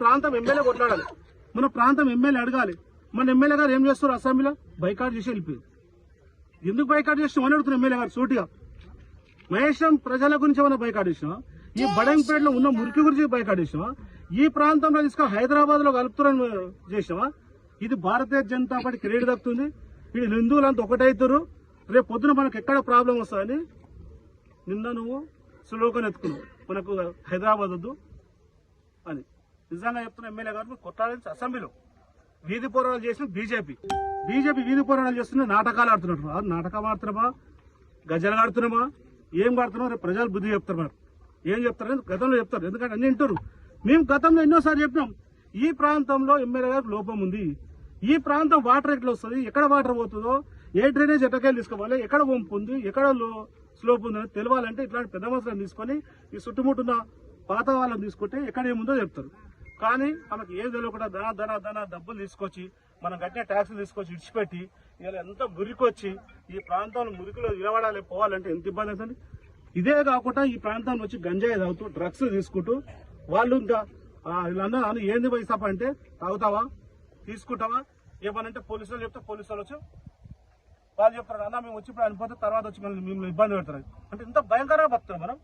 ప్రాంతం ఎమ్మెల్యే కొట్లాడాలి, మన ప్రాంతం ఎమ్మెల్యే అడగాలి. మన ఎమ్మెల్యే గారు ఏం చేస్తారు? అసెంబ్లీలో బైకాట్ చేసి వెళ్ళిపోయింది. ఎందుకు బైకాట్ చేసినాం అని అడుగుతున్నారు ఎమ్మెల్యే గారు సూటిగా. మహేశం ప్రజల గురించి ఏమైనా బైకాట్ చేసినా? ఈ బడంపేటలో ఉన్న మురికి గురించి బైకాట్ చేసినా? ఈ ప్రాంతంలో తీసుకొని హైదరాబాద్ లో కలుపుతున్న చేసినావా? ఇది భారతీయ జనతా పార్టీ క్రెడిట్ దక్కుతుంది. ఇది హిందువులంతా ఒకటైతురు. రేపు పొద్దున మనకు ఎక్కడ ప్రాబ్లం వస్తుందని నిన్న నువ్వు స్లోగన్ ఎత్తుకున్నావు, మనకు హైదరాబాద్ వద్దు అని. నిజంగా చెప్తున్న ఎమ్మెల్యే గారు కొట్టాలని అసెంబ్లీలో వీధి పోరాటాలు చేసిన బీజేపీ వీధి పోరాటాలు చేస్తున్న నాటకాలు ఆడుతున్నట్టు. నాటకం ఆడుతున్నామా, గజలు ఆడుతున్నామా, ఏం ఆడుతున్నామా? రేపు ప్రజలు బుద్ధి చెప్తారు. మరి ఏం చెప్తారు? గతంలో చెప్తారు, ఎందుకంటే అన్ని వింటారు. మేము గతంలో ఎన్నోసార్లు చెప్పినాం, ఈ ప్రాంతంలో ఎమ్మెల్యే గారికి లోపం ఉంది. ఈ ప్రాంతం వాటర్ ఎట్లా వస్తుంది, ఎక్కడ వాటర్ పోతుందో, ఏ డ్రైనేజ్ ఎట్టకెళ్ళి తీసుకోవాలి, ఎక్కడ వంపు ఉంది, ఎక్కడ స్లోప్ ఉందని తెలియాలంటే ఇట్లాంటి పెద్ద మనుషులను తీసుకొని ఈ చుట్టుముట్టున్న పాత వాళ్ళని తీసుకుంటే ఎక్కడ ఏముందో చెప్తారు. కానీ మనకి ఏం తెలియకుండా ధన డబ్బులు తీసుకొచ్చి మనం కట్టిన ట్యాక్సులు తీసుకొచ్చి ఇడిచిపెట్టి ఇలా ఎంత మురికొచ్చి ఈ ప్రాంతంలో మురికిలో నిలబడాలి పోవాలంటే ఎంత ఇబ్బంది అవుతుంది. ఇదే కాకుండా ఈ ప్రాంతంలో వచ్చి గంజాయి తాగుతూ డ్రగ్స్ తీసుకుంటూ వాళ్ళు ఇంకా వీళ్ళందరూ ఏంది వైసాప అంటే తాగుతావా, తీసుకుంటావా, ఏమనంటే పోలీసులు చెప్తే పోలీసులు వచ్చి వాళ్ళు చెప్తారు, అన్న మేము వచ్చి ఇప్పుడు అనిపోతే తర్వాత వచ్చి మిమ్మల్ని ఇబ్బంది పెడతారు. అంటే ఇంత భయంకరంగా బతుకుతాం మనం.